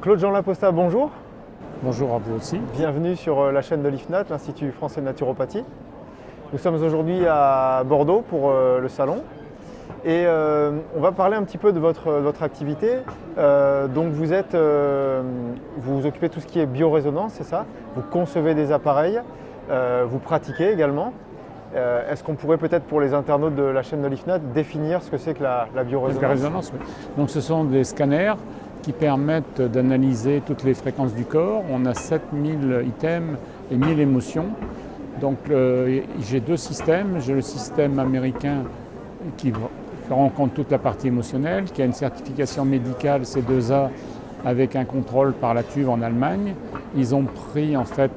Claude-Jean Laposta, bonjour. Bonjour à vous aussi. Bienvenue sur la chaîne de l'IFNAT, l'Institut français de naturopathie. Nous sommes aujourd'hui à Bordeaux pour le salon et on va parler un petit peu de votre activité. Donc vous vous occupez de tout ce qui est biorésonance, c'est ça? Vous concevez des appareils, vous pratiquez également. Est-ce qu'on pourrait peut-être pour les internautes de la chaîne de l'IFNAT définir ce que c'est que la biorésonance? La biorésonance, oui. Donc ce sont des scanners qui permettent d'analyser toutes les fréquences du corps. On a 7000 items et 1000 émotions. Donc j'ai deux systèmes. J'ai le système américain qui prend en compte toute la partie émotionnelle, qui a une certification médicale C2A avec un contrôle par la TÜV en Allemagne. Ils ont pris en fait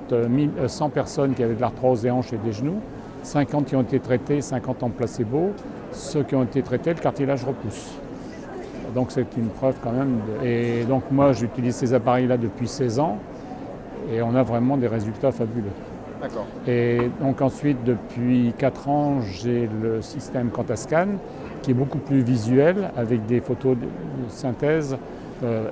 100 personnes qui avaient de l'arthrose des hanches et des genoux, 50 qui ont été traités, 50 en placebo. Ceux qui ont été traités, le cartilage repousse. Donc c'est une preuve quand même. Et donc moi j'utilise ces appareils-là depuis 16 ans et on a vraiment des résultats fabuleux. D'accord. Et donc ensuite depuis 4 ans j'ai le système Quantascan qui est beaucoup plus visuel avec des photos de synthèse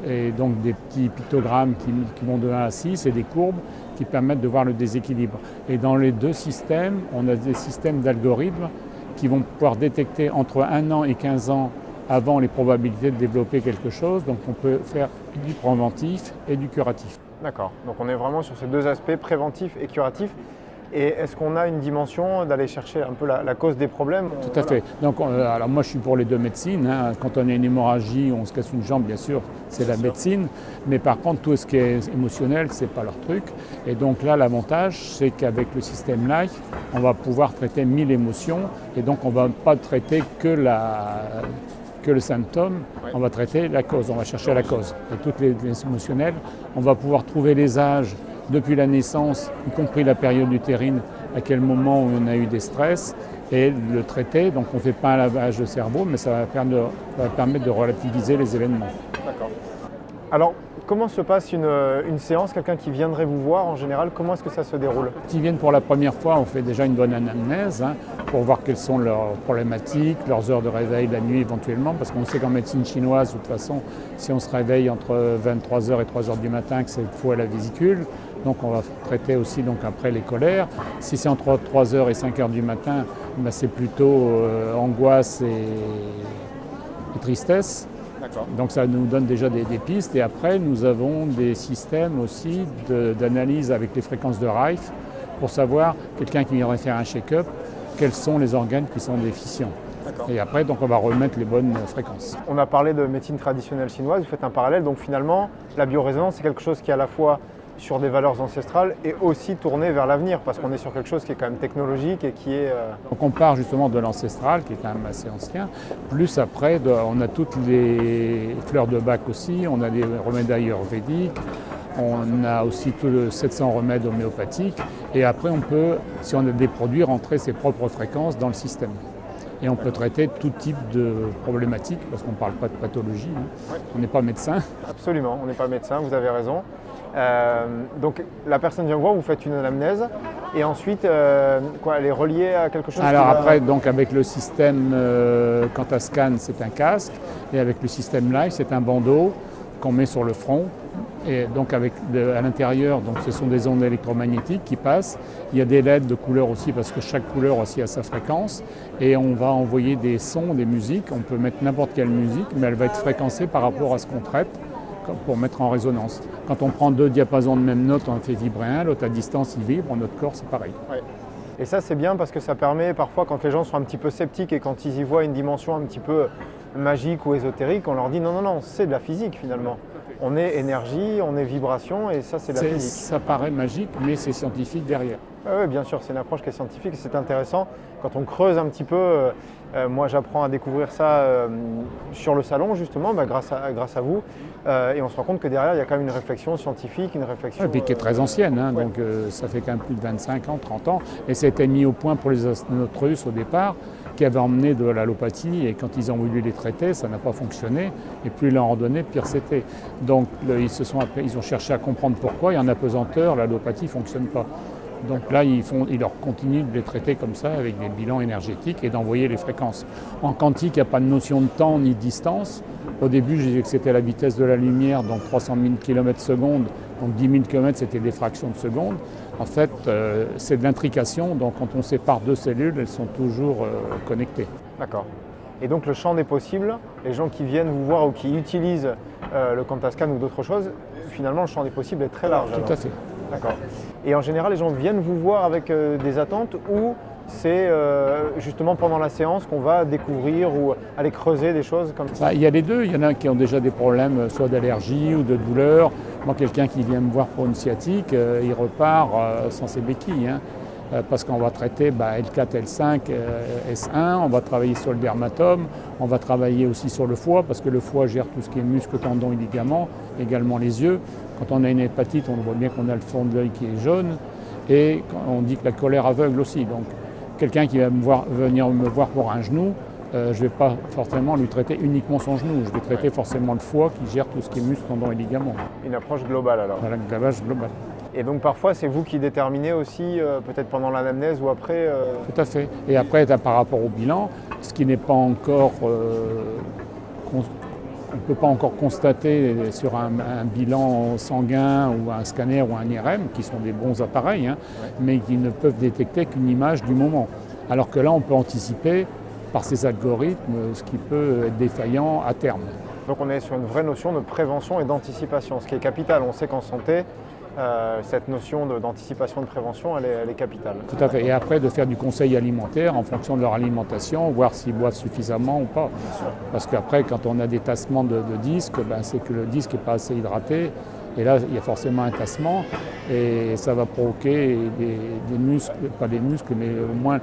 et donc des petits pictogrammes qui vont de 1 à 6 et des courbes qui permettent de voir le déséquilibre. Et dans les deux systèmes, on a des systèmes d'algorithmes qui vont pouvoir détecter entre 1 an et 15 ans avant les probabilités de développer quelque chose. Donc on peut faire du préventif et du curatif. D'accord, donc on est vraiment sur ces deux aspects, préventif et curatif. Et est-ce qu'on a une dimension d'aller chercher un peu la cause des problèmes? Tout à fait. Donc, alors moi je suis pour les deux médecines. Hein. Quand on a une hémorragie, on se casse une jambe, bien sûr, c'est la médecine. Mais par contre, tout ce qui est émotionnel, c'est pas leur truc. Et donc là, l'avantage, c'est qu'avec le système Life, on va pouvoir traiter 1000 émotions. Et donc on ne va pas traiter que le symptôme, on va traiter la cause, on va chercher la cause. Et toutes les émotionnelles, on va pouvoir trouver les âges depuis la naissance, y compris la période utérine, à quel moment on a eu des stress, et le traiter. Donc on ne fait pas un lavage de cerveau, mais ça va permettre de relativiser les événements. D'accord. Alors, comment se passe une séance? Quelqu'un qui viendrait vous voir, en général, comment est-ce que ça se déroule? S'ils viennent pour la première fois, on fait déjà une bonne anamnèse pour voir quelles sont leurs problématiques, leurs heures de réveil la nuit éventuellement, parce qu'on sait qu'en médecine chinoise, de toute façon, si on se réveille entre 23h et 3h du matin, que c'est faux à la vésicule. Donc on va traiter aussi donc, après les colères. Si c'est entre 3h et 5h du matin, ben, c'est plutôt angoisse et tristesse. Donc ça nous donne déjà des pistes. Et après, nous avons des systèmes aussi d'analyse avec les fréquences de Rife pour savoir, quelqu'un qui viendrait faire un check-up, quels sont les organes qui sont déficients. Et après, donc, on va remettre les bonnes fréquences. On a parlé de médecine traditionnelle chinoise, vous faites un parallèle. Donc finalement, la biorésonance, c'est quelque chose qui est à la fois sur des valeurs ancestrales et aussi tourné vers l'avenir, parce qu'on est sur quelque chose qui est quand même technologique et qui est... Donc on part justement de l'ancestral, qui est quand même assez ancien, plus après on a toutes les fleurs de Bach aussi, on a des remèdes ayurvédiques, on a aussi tous les 700 remèdes homéopathiques, et après on peut, si on a des produits, rentrer ses propres fréquences dans le système. Et on peut traiter tout type de problématiques, parce qu'on ne parle pas de pathologie, hein. On n'est pas médecin. Absolument, on n'est pas médecin, vous avez raison. Donc la personne vient voir, vous faites une anamnèse et ensuite elle est reliée à quelque chose? Alors après, donc avec le système Quantascan, c'est un casque, et avec le système Life, c'est un bandeau qu'on met sur le front. Et donc à l'intérieur, donc ce sont des ondes électromagnétiques qui passent. Il y a des LED de couleur aussi parce que chaque couleur aussi a sa fréquence. Et on va envoyer des sons, des musiques. On peut mettre n'importe quelle musique, mais elle va être fréquencée par rapport à ce qu'on traite pour mettre en résonance. Quand on prend deux diapasons de même note, on en fait vibrer un, l'autre à distance il vibre, notre corps c'est pareil. Ouais. Et ça c'est bien parce que ça permet parfois quand les gens sont un petit peu sceptiques et quand ils y voient une dimension un petit peu magique ou ésotérique, on leur dit non, c'est de la physique finalement. On est énergie, on est vibration et ça c'est de la physique. Ça paraît magique mais c'est scientifique derrière. Oui, bien sûr, c'est une approche qui est scientifique et c'est intéressant. Quand on creuse un petit peu, moi j'apprends à découvrir ça sur le salon justement, grâce à vous. Et on se rend compte que derrière il y a quand même une réflexion scientifique, une réflexion... Et puis qui est très ancienne, hein, ouais. Donc ça fait quand même plus de 25 ans, 30 ans. Et ça a été mis au point pour les astronautes russes au départ, qui avaient emmené de l'allopathie et quand ils ont voulu les traiter, ça n'a pas fonctionné. Et plus ils leur en donnaient, pire c'était. Donc ils ont cherché à comprendre pourquoi et en apesanteur, l'allopathie ne fonctionne pas. Donc là, ils leur continuent de les traiter comme ça, avec des bilans énergétiques et d'envoyer les fréquences. En quantique, il n'y a pas de notion de temps ni de distance. Au début, je disais que c'était la vitesse de la lumière, donc 300 000 km/s, donc 10 000 km, c'était des fractions de seconde. En fait, c'est de l'intrication, donc quand on sépare deux cellules, elles sont toujours connectées. D'accord. Et donc le champ des possibles, les gens qui viennent vous voir ou qui utilisent le Quantascan ou d'autres choses, finalement le champ des possibles est très large. Tout à fait. D'accord. Et en général, les gens viennent vous voir avec des attentes ou c'est justement pendant la séance qu'on va découvrir ou aller creuser des choses comme ça? Il y a les deux. Il y en a qui ont déjà des problèmes soit d'allergie ou de douleur. Moi, quelqu'un qui vient me voir pour une sciatique, il repart sans ses béquilles. Parce qu'on va traiter L4, L5, S1, on va travailler sur le dermatome, on va travailler aussi sur le foie, parce que le foie gère tout ce qui est muscles, tendons et ligaments, également les yeux. Quand on a une hépatite, on voit bien qu'on a le fond de l'œil qui est jaune, et on dit que la colère aveugle aussi. Donc quelqu'un qui va venir me voir pour un genou, je ne vais pas forcément lui traiter uniquement son genou, je vais traiter forcément le foie qui gère tout ce qui est muscles, tendons et ligaments. Une approche globale alors. Voilà, une approche globale. Et donc parfois c'est vous qui déterminez aussi, peut-être pendant l'anamnèse ou après Tout à fait. Et après, par rapport au bilan, ce qui n'est pas encore... on ne peut pas encore constater sur un bilan sanguin ou un scanner ou un IRM, qui sont des bons appareils, mais qui ne peuvent détecter qu'une image du moment. Alors que là, on peut anticiper par ces algorithmes ce qui peut être défaillant à terme. Donc on est sur une vraie notion de prévention et d'anticipation, ce qui est capital. On sait qu'en santé, cette notion d'anticipation de prévention, elle est capitale. Tout à fait. Et après, de faire du conseil alimentaire en fonction de leur alimentation, voir s'ils boivent suffisamment ou pas. Parce qu'après, quand on a des tassements de disques, c'est que le disque n'est pas assez hydraté. Et là, il y a forcément un tassement et ça va provoquer des muscles, pas des muscles, mais au moins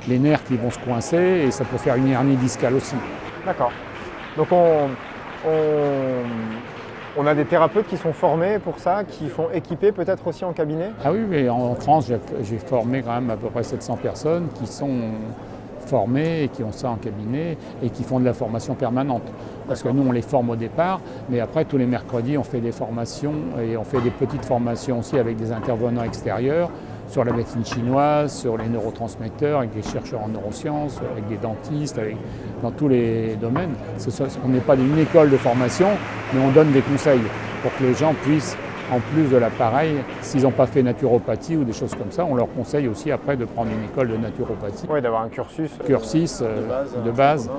les nerfs qui vont se coincer et ça peut faire une hernie discale aussi. D'accord. Donc on a des thérapeutes qui sont formés pour ça, qui sont équipés peut-être aussi en cabinet? Ah oui, mais en France, j'ai formé quand même à peu près 700 personnes qui sont formées et qui ont ça en cabinet et qui font de la formation permanente. Parce que nous, on les forme au départ, mais après, tous les mercredis, on fait des formations et on fait des petites formations aussi avec des intervenants extérieurs sur la médecine chinoise, sur les neurotransmetteurs, avec des chercheurs en neurosciences, avec des dentistes, dans tous les domaines. On n'est pas une école de formation, mais on donne des conseils pour que les gens puissent, en plus de l'appareil, s'ils n'ont pas fait naturopathie ou des choses comme ça, on leur conseille aussi après de prendre une école de naturopathie. Oui, d'avoir un cursus de base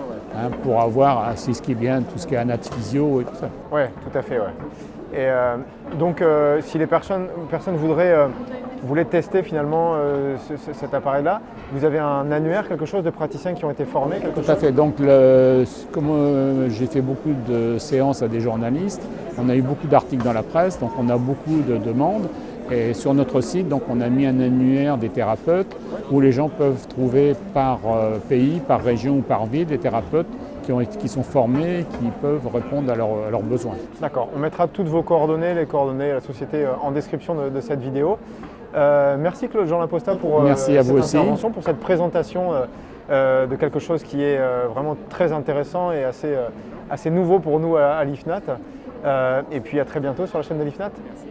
pour avoir ce qui est bien, tout ce qui est anaphysio et tout ça. Oui, tout à fait. Ouais. Et donc, si les personnes voulaient tester finalement cet appareil-là, vous avez un annuaire, quelque chose de praticiens qui ont été formés? Tout à fait. Donc, comme j'ai fait beaucoup de séances à des journalistes, on a eu beaucoup d'articles dans la presse, donc on a beaucoup de demandes. Et sur notre site, donc, on a mis un annuaire des thérapeutes où les gens peuvent trouver par pays, par région ou par ville des thérapeutes qui sont formés, qui peuvent répondre à leurs besoins. D'accord. On mettra toutes vos coordonnées, les coordonnées de la société en description de cette vidéo. Merci Claude Jean Laposta pour Merci à vous cette intervention, pour cette présentation de quelque chose qui est vraiment très intéressant et assez nouveau pour nous à l'IFNAT. Et puis à très bientôt sur la chaîne de l'IFNAT. Merci.